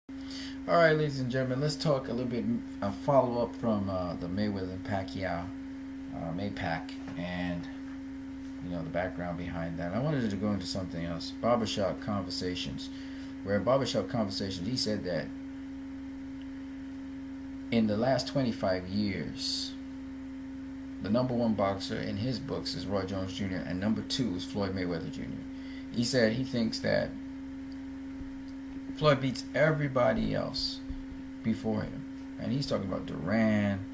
All right, ladies and gentlemen, let's talk a little bit, a follow up from the Mayweather and Pacquiao, Maypac, and the background behind that. I wanted to go into something else. Barbershop Conversations, where Barbershop Conversations, he said that in the last 25 years, the number one boxer in his books is Roy Jones Jr. and number two is Floyd Mayweather Jr. He said he thinks that Floyd beats everybody else before him. And he's talking about Duran.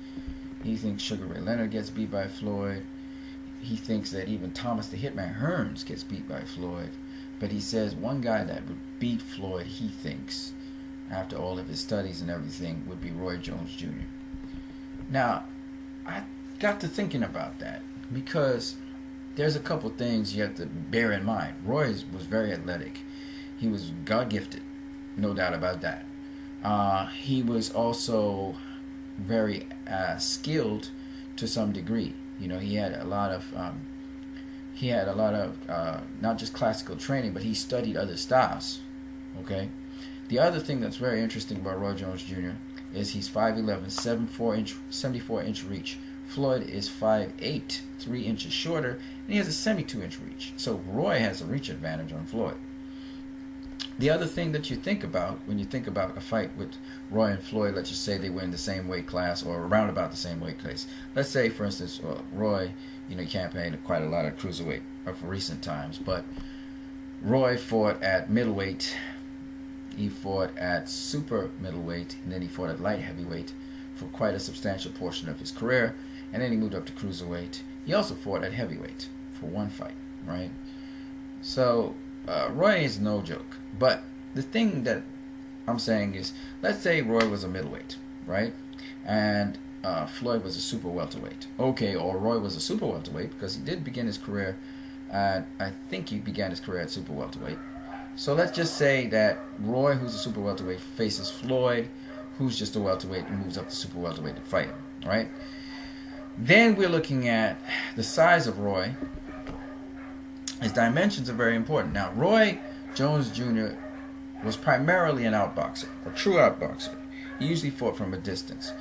He thinks Sugar Ray Leonard gets beat by Floyd. He thinks that even Thomas the Hitman Hearns gets beat by Floyd. But he says one guy that would beat Floyd, he thinks, after all of his studies and everything, would be Roy Jones Jr. Now, I got to thinking about that because there's a couple things you have to bear in mind. Roy was very athletic. He was God gifted, no doubt about that. He was also very skilled to some degree. He had a lot of not just classical training, but he studied other styles. Okay. The other thing that's very interesting about Roy Jones Jr. is he's 5'11", 74-inch reach. Floyd is 5'8", 3 inches shorter, and he has a 72-inch reach. So Roy has a reach advantage on Floyd. The other thing that you think about when you think about a fight with Roy and Floyd, let's just say they were in the same weight class or around about the same weight class. Let's say, for instance, Roy, campaigned quite a lot of cruiserweight for recent times, but Roy fought at middleweight, he fought at super middleweight, and then he fought at light heavyweight for quite a substantial portion of his career, and then he moved up to cruiserweight. He also fought at heavyweight for one fight, right? So Roy is no joke. But the thing that I'm saying is, let's say Roy was a middleweight, right? And Floyd was a super welterweight. Okay, or Roy was a super welterweight because he did begin his career at, I think he began his career at super welterweight. So let's just say that Roy, who's a super welterweight, faces Floyd, who's just a welterweight, and moves up to super welterweight to fight him, right? Then we're looking at the size of Roy. His dimensions are very important. Now, Roy Jones Jr. was primarily an outboxer, a true outboxer. He usually fought from a distance.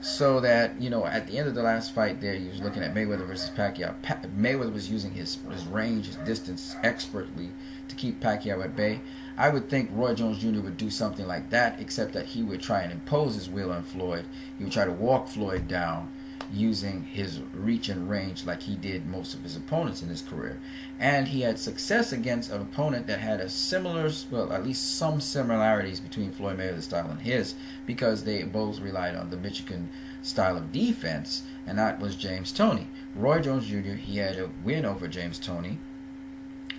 So that, at the end of the last fight there, he was looking at Mayweather versus Pacquiao. Mayweather was using his range, his distance expertly to keep Pacquiao at bay. I would think Roy Jones Jr. would do something like that, except that he would try and impose his will on Floyd. He would try to walk Floyd down using his reach and range like he did most of his opponents in his career. And he had success against an opponent that had a similar, well, at least some similarities between Floyd Mayweather's style and his, because they both relied on the Michigan style of defense, and that was James Toney. Roy Jones Jr., he had a win over James Toney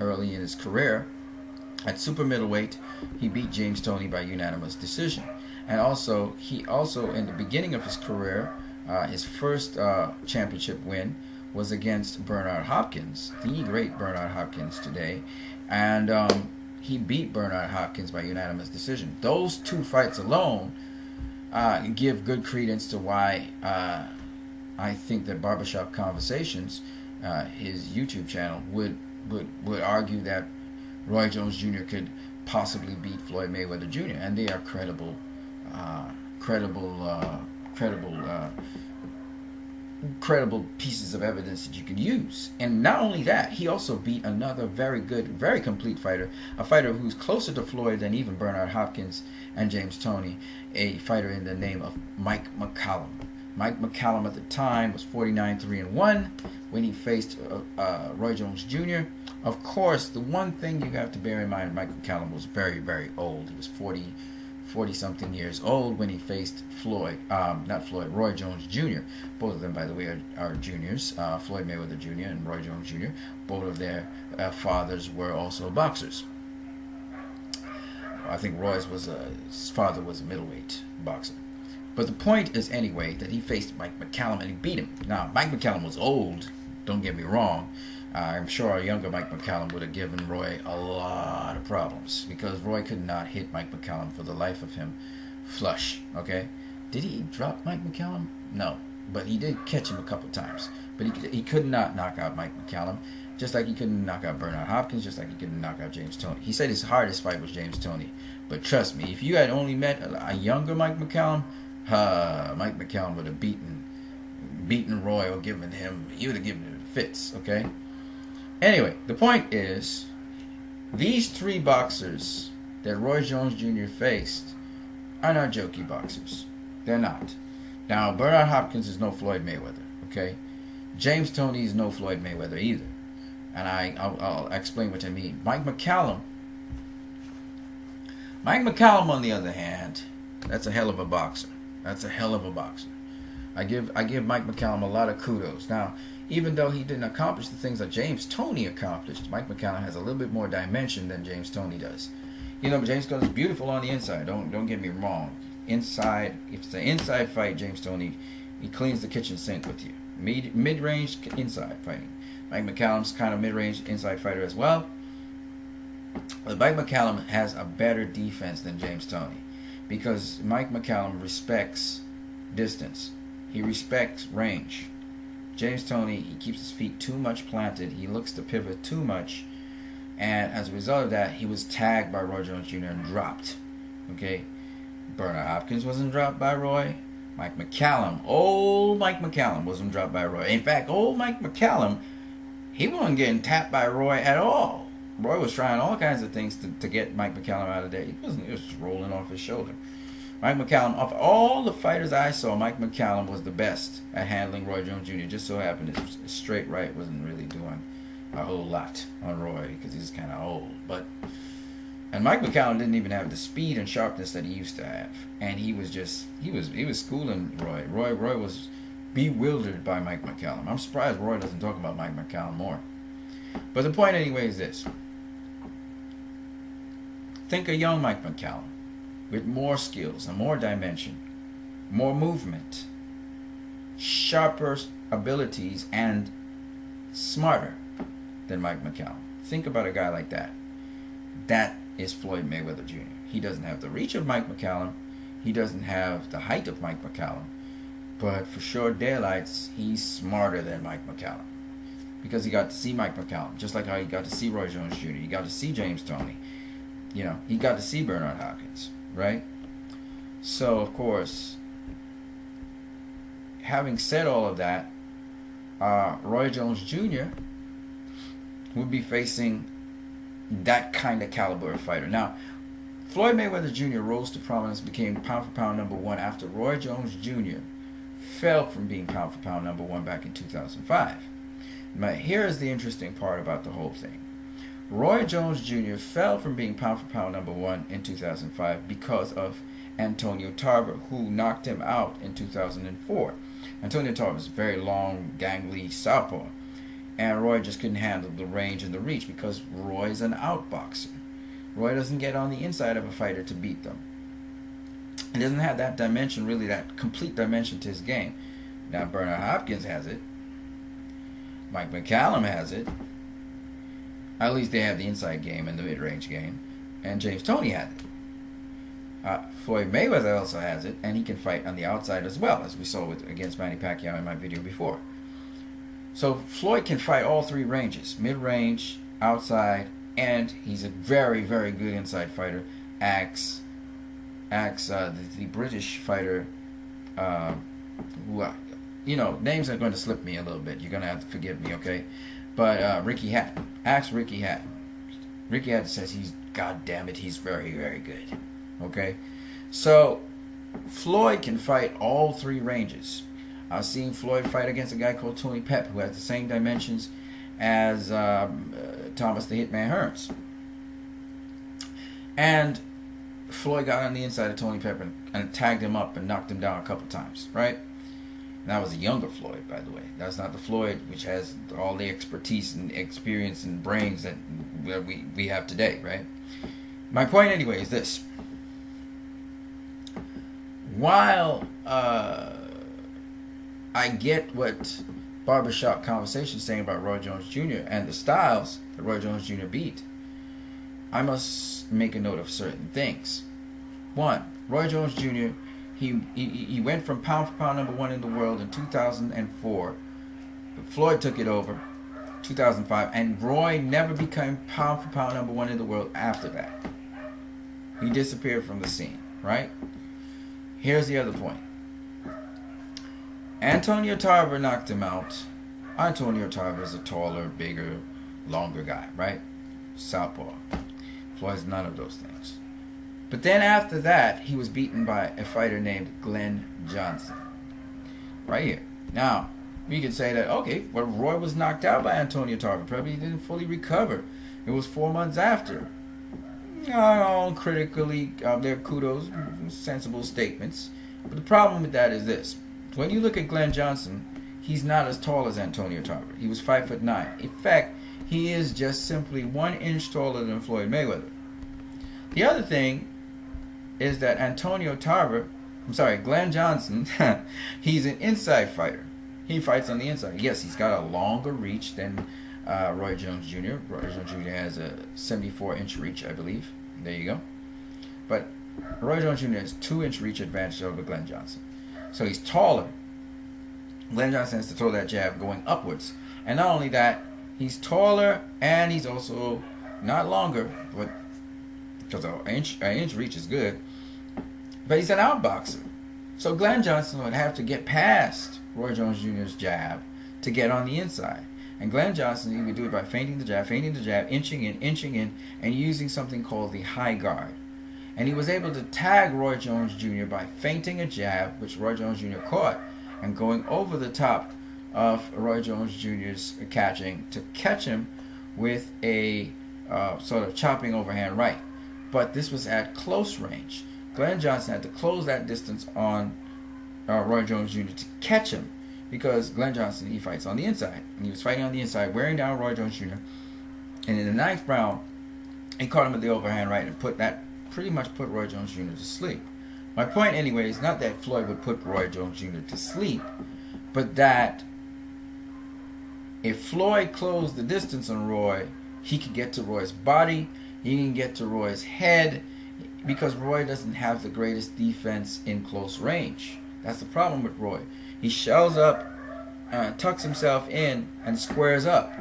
early in his career. At super middleweight, he beat James Toney by unanimous decision. And he also in the beginning of his career, his first championship win was against Bernard Hopkins, the great Bernard Hopkins today, and he beat Bernard Hopkins by unanimous decision. Those two fights alone give good credence to why I think that Barbershop Conversations, his YouTube channel, would argue that Roy Jones Jr. could possibly beat Floyd Mayweather Jr. And they are credible pieces of evidence that you can use. And not only that, he also beat another very good, very complete fighter, a fighter who's closer to Floyd than even Bernard Hopkins and James Toney, a fighter in the name of Mike McCallum. Mike McCallum at the time was 49-3-1 when he faced Roy Jones Jr. Of course, the one thing you have to bear in mind, Mike McCallum was very, very old. He was 40-something years old when he faced Roy Jones Jr. Both of them, by the way, are juniors. Floyd Mayweather Jr. and Roy Jones Jr. Both of their fathers were also boxers. I think his father was a middleweight boxer. But the point is, anyway, that he faced Mike McCallum and he beat him. Now, Mike McCallum was old, don't get me wrong. I'm sure a younger Mike McCallum would have given Roy a lot of problems because Roy could not hit Mike McCallum for the life of him flush, okay? Did he drop Mike McCallum? No, but he did catch him a couple times. But he could not knock out Mike McCallum. Just like he couldn't knock out Bernard Hopkins, just like he couldn't knock out James Toney. He said his hardest fight was James Toney. But trust me, if you had only met a younger Mike McCallum, Mike McCallum would have beaten Roy or he would have given him fits, okay? Anyway, the point is, these three boxers that Roy Jones Jr. faced are not jokey boxers. They're not. Now, Bernard Hopkins is no Floyd Mayweather, okay? James Toney is no Floyd Mayweather either. And I'll explain what I mean. Mike McCallum, on the other hand, that's a hell of a boxer. That's a hell of a boxer. I give Mike McCallum a lot of kudos. Now, even though he didn't accomplish the things that James Toney accomplished, Mike McCallum has a little bit more dimension than James Toney does. You know, James Toney is beautiful on the inside. Don't get me wrong. Inside, if it's an inside fight, James Toney, he cleans the kitchen sink with you. Mid-range inside fighting. Mike McCallum's kind of mid-range inside fighter as well. But Mike McCallum has a better defense than James Toney, because Mike McCallum respects distance. He respects range. James Toney, he keeps his feet too much planted. He looks to pivot too much. And as a result of that, he was tagged by Roy Jones Jr. and dropped. Okay? Bernard Hopkins wasn't dropped by Roy. Old Mike McCallum wasn't dropped by Roy. In fact, old Mike McCallum, he wasn't getting tapped by Roy at all. Roy was trying all kinds of things to get Mike McCallum out of there. He was just rolling off his shoulder. Mike McCallum, of all the fighters I saw, Mike McCallum was the best at handling Roy Jones Jr. Just so happened his straight right wasn't really doing a whole lot on Roy because he's kind of old. And Mike McCallum didn't even have the speed and sharpness that he used to have. And he was schooling Roy. Roy was bewildered by Mike McCallum. I'm surprised Roy doesn't talk about Mike McCallum more. But the point anyway is this. Think a young Mike McCallum with more skills and more dimension, more movement, sharper abilities, and smarter than Mike McCallum. Think about a guy like that. That is Floyd Mayweather Jr. He doesn't have the reach of Mike McCallum. He doesn't have the height of Mike McCallum. But for sure daylights, he's smarter than Mike McCallum. Because he got to see Mike McCallum. Just like how he got to see Roy Jones Jr. He got to see James Toney. You know, he got to see Bernard Hopkins. Right? So, of course, having said all of that, Roy Jones Jr. would be facing that kind of caliber of fighter. Now, Floyd Mayweather Jr. rose to prominence, became pound for pound number one after Roy Jones Jr. fell from being pound for pound number one back in 2005. Now, here's the interesting part about the whole thing. Roy Jones Jr. fell from being pound for pound number one in 2005 because of Antonio Tarver, who knocked him out in 2004. Antonio Tarver is a very long, gangly southpaw. And Roy just couldn't handle the range and the reach because Roy's an outboxer. Roy doesn't get on the inside of a fighter to beat them. He doesn't have that dimension, really that complete dimension to his game. Now Bernard Hopkins has it. Mike McCallum has it. At least they have the inside game and the mid-range game. And James Toney had it. Floyd Mayweather also has it, and he can fight on the outside as well, as we saw against Manny Pacquiao in my video before. So Floyd can fight all three ranges, mid-range, outside, and he's a very, very good inside fighter. The British fighter, who, names are going to slip me a little bit. You're going to have to forgive me, okay? But Ricky Hatton. Ask Ricky Hatton. Ricky Hatton says God damn it, he's very, very good. Okay? So, Floyd can fight all three ranges. I've seen Floyd fight against a guy called Tony Pep, who has the same dimensions as Thomas the Hitman Hearns. And Floyd got on the inside of Tony Pep and tagged him up and knocked him down a couple times, right? And that was a younger Floyd, by the way. That's not the Floyd which has all the expertise and experience and brains that we have today, right? My point anyway is this. While I get what Barbershop Conversations saying about Roy Jones Jr. and the styles that Roy Jones Jr. beat, I must make a note of certain things. One, Roy Jones Jr., he went from pound for pound number one in the world in 2004. But Floyd took it over. 2005, and Roy never became pound for pound number one in the world after that. He disappeared from the scene, right? Here's the other point. Antonio Tarver knocked him out. Antonio Tarver is a taller, bigger, longer guy, right? Southpaw. Floyd's none of those things. But then after that, he was beaten by a fighter named Glen Johnson. Right here. Now, we could say that, okay, well, Roy was knocked out by Antonio Tarver. Probably didn't fully recover. It was 4 months after. Critically, their kudos, sensible statements. But the problem with that is this. When you look at Glen Johnson, he's not as tall as Antonio Tarver. He was 5'9". In fact, he is just simply 1 inch taller than Floyd Mayweather. The other thing is that Glen Johnson, he's an inside fighter. He fights on the inside. Yes, he's got a longer reach than Roy Jones Jr. Roy Jones Jr. has a 74-inch reach, I believe. There you go. But Roy Jones Jr. has 2-inch reach advantage over Glen Johnson. So he's taller. Glen Johnson has to throw that jab going upwards. And not only that, he's taller and he's also not longer, but because an inch reach is good. But he's an outboxer. So Glen Johnson would have to get past Roy Jones Jr.'s jab to get on the inside. And Glen Johnson, he would do it by feinting the jab, inching in, and using something called the high guard. And he was able to tag Roy Jones Jr. by feinting a jab, which Roy Jones Jr. caught, and going over the top of Roy Jones Jr.'s catching to catch him with a sort of chopping overhand right. But this was at close range. Glen Johnson had to close that distance on Roy Jones Jr. to catch him, because Glen Johnson, he fights on the inside. And he was fighting on the inside, wearing down Roy Jones Jr. And in the 9th round, he caught him with the overhand right and pretty much put Roy Jones Jr. to sleep. My point anyway is not that Floyd would put Roy Jones Jr. to sleep, but that if Floyd closed the distance on Roy, he could get to Roy's body, he can get to Roy's head, because Roy doesn't have the greatest defense in close range. That's the problem with Roy. He shells up, tucks himself in, and squares up.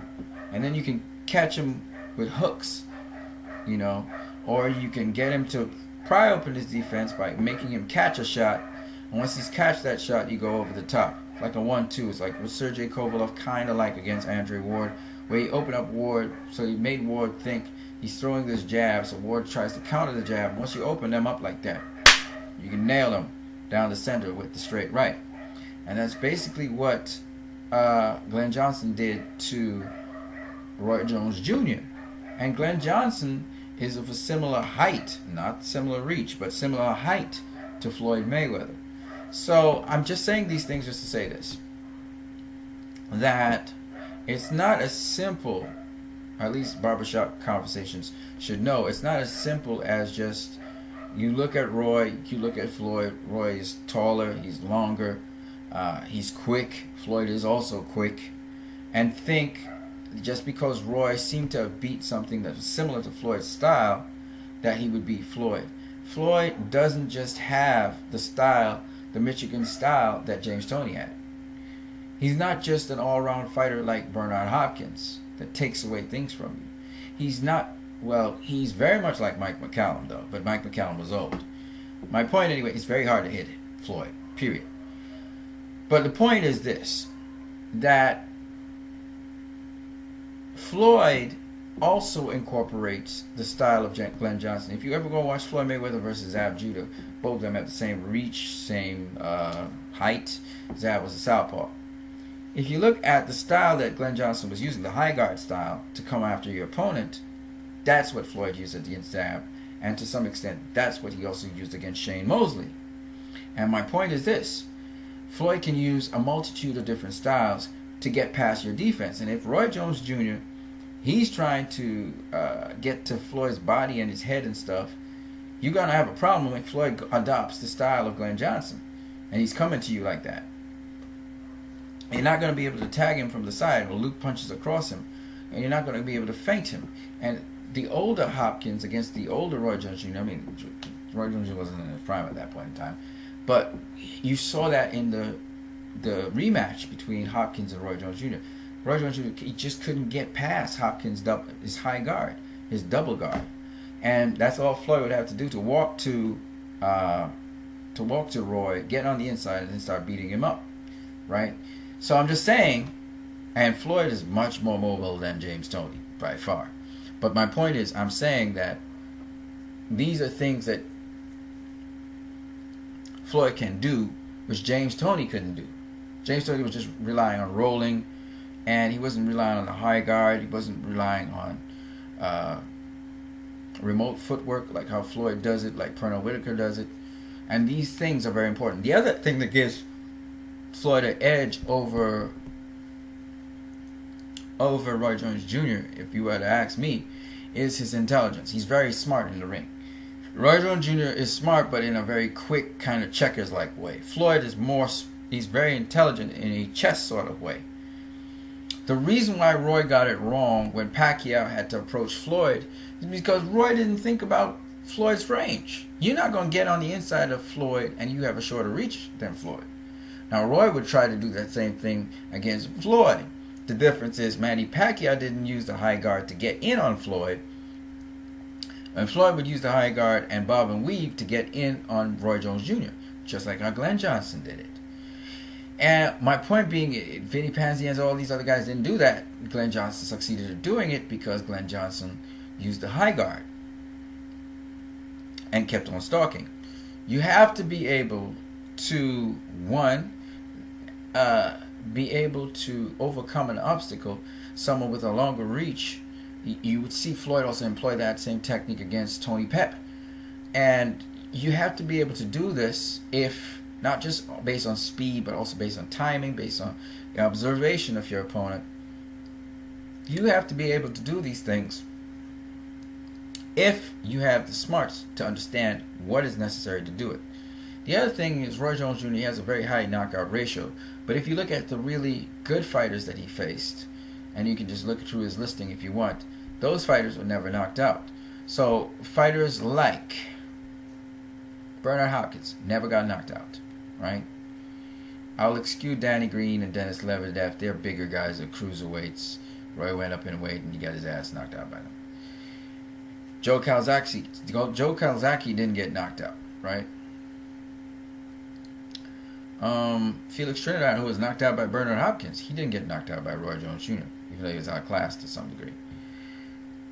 And then you can catch him with hooks, or you can get him to pry open his defense by making him catch a shot. And once he's catched that shot, you go over the top. Like a 1-2. It's like what Sergey Kovalev kind of like against Andre Ward, where he opened up Ward, so he made Ward think he's throwing this jab, so Ward tries to counter the jab. Once you open them up like that, you can nail them down the center with the straight right. And that's basically what Glen Johnson did to Roy Jones Jr. And Glen Johnson is of a similar height, not similar reach, but similar height to Floyd Mayweather. So I'm just saying these things just to say this, that it's not as simple, at least Barbershop Conversations should know, it's not as simple as just you look at Roy, you look at Floyd. Roy is taller, he's longer, he's quick. Floyd is also quick. And think just because Roy seemed to have beat something that was similar to Floyd's style, that he would beat Floyd. Floyd doesn't just have the style, the Michigan style that James Toney had. He's not just an all-around fighter like Bernard Hopkins that takes away things from you. He's not, well, he's very much like Mike McCallum though, but Mike McCallum was old. My point anyway, it's very hard to hit Floyd, period. But the point is this, that Floyd also incorporates the style of Glen Johnson. If you ever go watch Floyd Mayweather versus Zab Judah, both of them have the same reach, same height. Zab was a southpaw. If you look at the style that Glen Johnson was using, the high guard style, to come after your opponent, that's what Floyd used against Zab. And to some extent, that's what he also used against Shane Mosley. And my point is this, Floyd can use a multitude of different styles to get past your defense. And if Roy Jones Jr., he's trying to get to Floyd's body and his head and stuff, you're going to have a problem when Floyd adopts the style of Glen Johnson. And he's coming to you like that. You're not going to be able to tag him from the side or Luke punches across him. And you're not going to be able to feint him. And the older Hopkins against the older Roy Jones Jr., I mean, Roy Jones Jr. wasn't in his prime at that point in time. But you saw that in the rematch between Hopkins and Roy Jones Jr. Roy Jones Jr. he just couldn't get past Hopkins' his high guard, his double guard, and that's all Floyd would have to do to walk to Roy, get on the inside, and then start beating him up, right? So I'm just saying, and Floyd is much more mobile than James Toney by far. But my point is, I'm saying that these are things that Floyd can do, which James Toney couldn't do. James Toney was just relying on rolling, and he wasn't relying on the high guard. He wasn't relying on remote footwork like how Floyd does it, like Pernell Whitaker does it. And these things are very important. The other thing that gives Floyd an edge over Roy Jones Jr., if you were to ask me, is his intelligence. He's very smart in the ring. Roy Jones Jr. is smart, but in a very quick kind of checkers-like way. Floyd is he's very intelligent in a chess sort of way. The reason why Roy got it wrong when Pacquiao had to approach Floyd is because Roy didn't think about Floyd's range. You're not going to get on the inside of Floyd and you have a shorter reach than Floyd. Now, Roy would try to do that same thing against Floyd. The difference is Manny Pacquiao didn't use the high guard to get in on Floyd, and Floyd would use the high guard and bob and weave to get in on Roy Jones Jr., just like how Glen Johnson did it. And my point being, Vinny Panzians, all these other guys didn't do that. Glen Johnson succeeded at doing it because Glen Johnson used the high guard and kept on stalking. You have to be able to, be able to overcome an obstacle. Someone with a longer reach, you would see Floyd also employ that same technique against Tony Pep. And you have to be able to do this, if not just based on speed, but also based on timing, based on the observation of your opponent. You have to be able to do these things if you have the smarts to understand what is necessary to do it. The other thing is Roy Jones Jr. has a very high knockout ratio. But if you look at the really good fighters that he faced, and you can just look through his listing if you want, those fighters were never knocked out. So fighters like Bernard Hopkins never got knocked out, right? I'll excuse Danny Green and Dennis Lebedev. They're bigger guys, they're cruiserweights. Roy went up in weight and he got his ass knocked out by them. Joe Calzaghe didn't get knocked out, right? Felix Trinidad, who was knocked out by Bernard Hopkins, he didn't get knocked out by Roy Jones Jr., even though he was outclassed to some degree.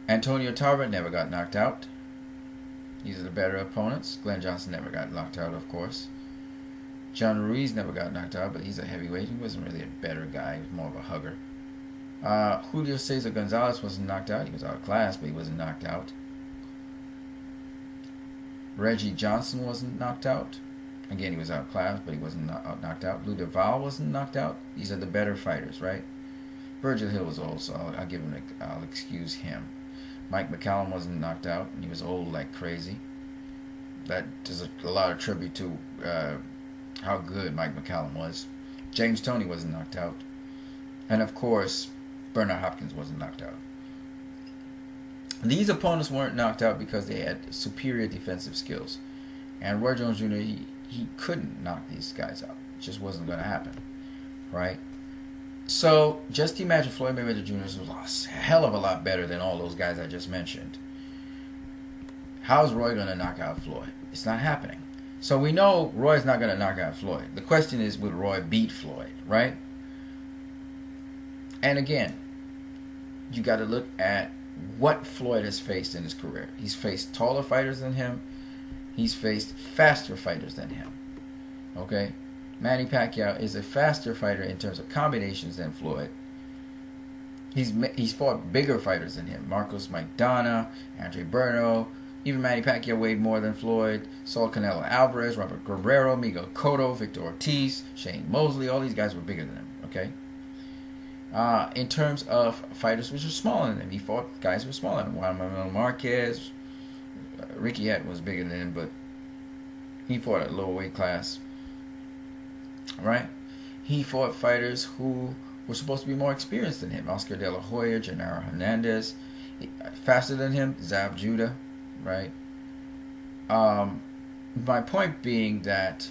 Antonio Tarver never got knocked out. These are the better opponents. Glen Johnson never got knocked out, of course. John Ruiz never got knocked out, but he's a heavyweight. He wasn't really a better guy. He was more of a hugger. Julio Cesar Gonzalez wasn't knocked out. He was outclassed, but he wasn't knocked out. Reggie Johnson wasn't knocked out. Again, he was outclassed, but he wasn't knocked out. Lou Duval wasn't knocked out. These are the better fighters, right? Virgil Hill was old, so I'll excuse him. Mike McCallum wasn't knocked out, and he was old like crazy. That does a lot of tribute to how good Mike McCallum was. James Toney wasn't knocked out. And of course, Bernard Hopkins wasn't knocked out. These opponents weren't knocked out because they had superior defensive skills. And Roy Jones Jr., he couldn't knock these guys out. It just wasn't going to happen, right? So just imagine Floyd Mayweather Jr. was a hell of a lot better than all those guys I just mentioned. How's Roy going to knock out Floyd? It's not happening. So we know Roy's not going to knock out Floyd. The question is, will Roy beat Floyd, right? And again, you got to look at what Floyd has faced in his career. He's faced taller fighters than him. He's faced faster fighters than him. Okay? Manny Pacquiao is a faster fighter in terms of combinations than Floyd. He's fought bigger fighters than him. Marcos Maidana, Andre Berno. Even Manny Pacquiao weighed more than Floyd. Saul Canelo Alvarez, Robert Guerrero, Miguel Cotto, Victor Ortiz, Shane Mosley. All these guys were bigger than him. Okay? In terms of fighters which are smaller than him, he fought guys who were smaller than him. Juan Manuel Marquez, Ricky Hatton was bigger than him, but he fought at a lower weight class. Right? He fought fighters who were supposed to be more experienced than him. Oscar De La Hoya, Genaro Hernandez. Faster than him, Zab Judah. Right? My point being that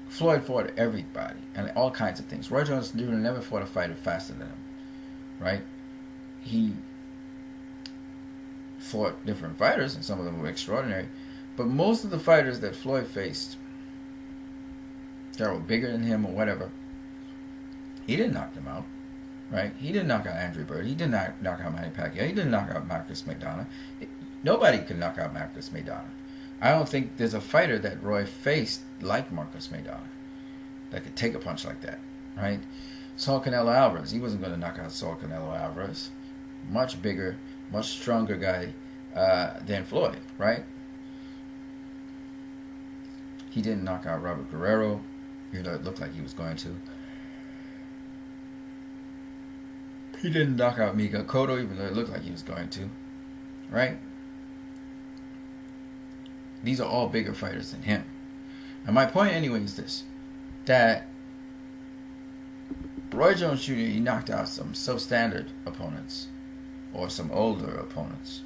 Floyd fought everybody and all kinds of things. Roy Jones Jr. never fought a fighter faster than him, right? He fought different fighters, and some of them were extraordinary. But most of the fighters that Floyd faced that were bigger than him or whatever, he didn't knock them out, right? He didn't knock out Andrew Bird. He did not knock out Manny Pacquiao. He didn't knock out Marcus McDonough. Nobody could knock out Marcus McDonough. I don't think there's a fighter that Roy faced like Marcus McDonough that could take a punch like that, right? Saul Canelo Alvarez, he wasn't going to knock out Saul Canelo Alvarez. Much bigger, much stronger guy than Floyd, right? He didn't knock out Robert Guerrero, even though it looked like he was going to. He didn't knock out Miguel Cotto, even though it looked like he was going to, right? These are all bigger fighters than him. And my point anyway is this, that Roy Jones Jr., he knocked out some substandard opponents or some older opponents.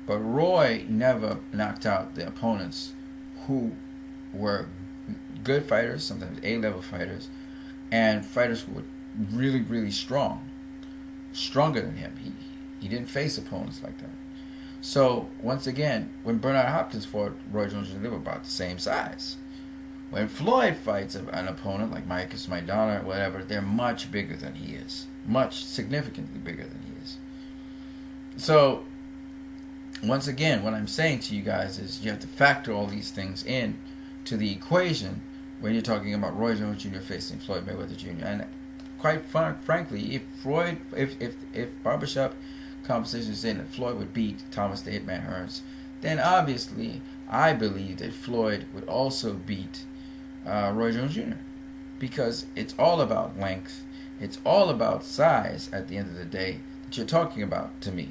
But Roy never knocked out the opponents who were good fighters, sometimes A-level fighters, and fighters who were really, really strong. Stronger than him. He didn't face opponents like that. So, once again, when Bernard Hopkins fought Roy Jones Jr., they were about the same size. When Floyd fights an opponent like Marcus McDonough or whatever, they're much bigger than he is. Much, significantly bigger than he is. So, once again, what I'm saying to you guys is you have to factor all these things in to the equation when you're talking about Roy Jones Jr. facing Floyd Mayweather Jr. And quite frankly, if Barbershop Conversations saying that Floyd would beat Thomas the Hitman Hearns, then obviously I believe that Floyd would also beat Roy Jones Jr. because it's all about length, it's all about size at the end of the day that you're talking about to me.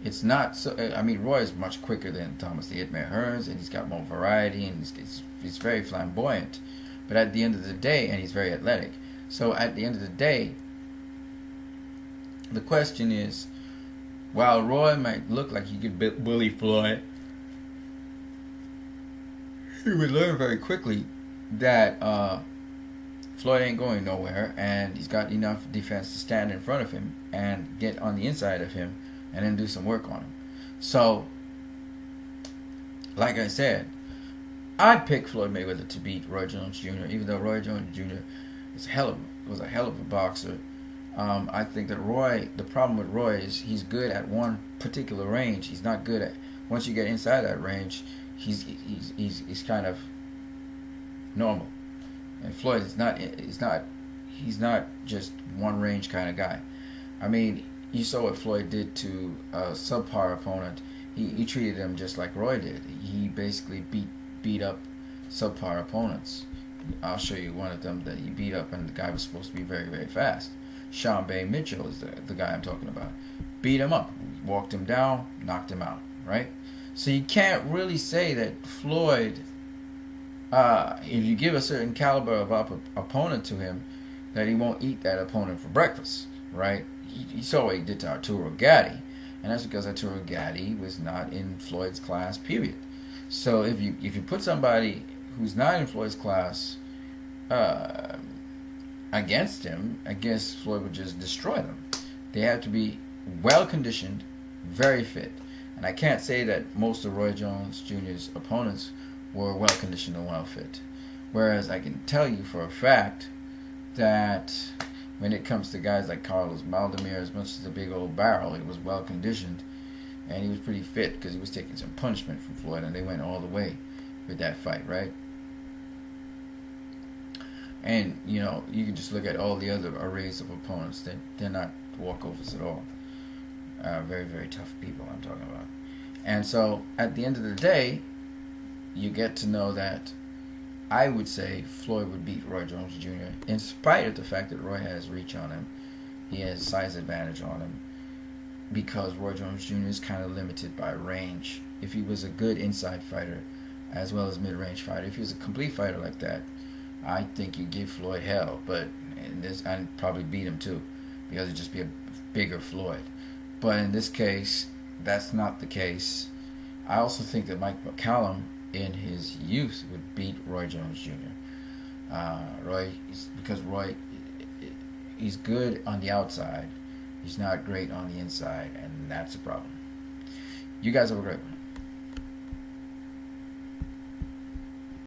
It's not so. I mean, Roy is much quicker than Thomas the Hitman Hearns, and he's got more variety, and he's very flamboyant. But at the end of the day, and he's very athletic. So at the end of the day, the question is, while Roy might look like he could bully Floyd, he would learn very quickly that Floyd ain't going nowhere, and he's got enough defense to stand in front of him and get on the inside of him and then do some work on him. So, like I said, I'd pick Floyd Mayweather to beat Roy Jones Jr., even though Roy Jones Jr. was a hell of a boxer. I think that Roy, the problem with Roy is he's good at one particular range. He's not good at, once you get inside that range, he's kind of normal. And Floyd is not, he's not just one range kind of guy. I mean, you saw what Floyd did to a subpar opponent. He treated him just like Roy did. He basically beat up subpar opponents. I'll show you one of them that he beat up, and the guy was supposed to be very, very fast. Sean Bay Mitchell is the guy I'm talking about. Beat him up, walked him down, knocked him out, right? So you can't really say that Floyd, if you give a certain caliber of opponent to him, that he won't eat that opponent for breakfast, right? You saw what he did to Arturo Gatti, and that's because Arturo Gatti was not in Floyd's class, period. So if you put somebody who's not in Floyd's class against him, I guess Floyd would just destroy them. They have to be well-conditioned, very fit. And I can't say that most of Roy Jones Jr.'s opponents were well-conditioned and well-fit. Whereas I can tell you for a fact that when it comes to guys like Carlos Maldemir, as much as a big old barrel, he was well-conditioned. And he was pretty fit because he was taking some punishment from Floyd, and they went all the way with that fight, right? And, you know, you can just look at all the other arrays of opponents. They're not walkovers at all. Very, very tough people I'm talking about. And so, at the end of the day, you get to know that I would say Floyd would beat Roy Jones Jr. in spite of the fact that Roy has reach on him. He has size advantage on him. Because Roy Jones Jr. is kind of limited by range. If he was a good inside fighter, as well as mid-range fighter, if he was a complete fighter like that, I think you'd give Floyd hell. But I'd probably beat him too, because it'd just be a bigger Floyd. But in this case, that's not the case. I also think that Mike McCallum, in his youth, would beat Roy Jones Jr. Roy, he's good on the outside, he's not great on the inside, and that's a problem. You guys have a great one.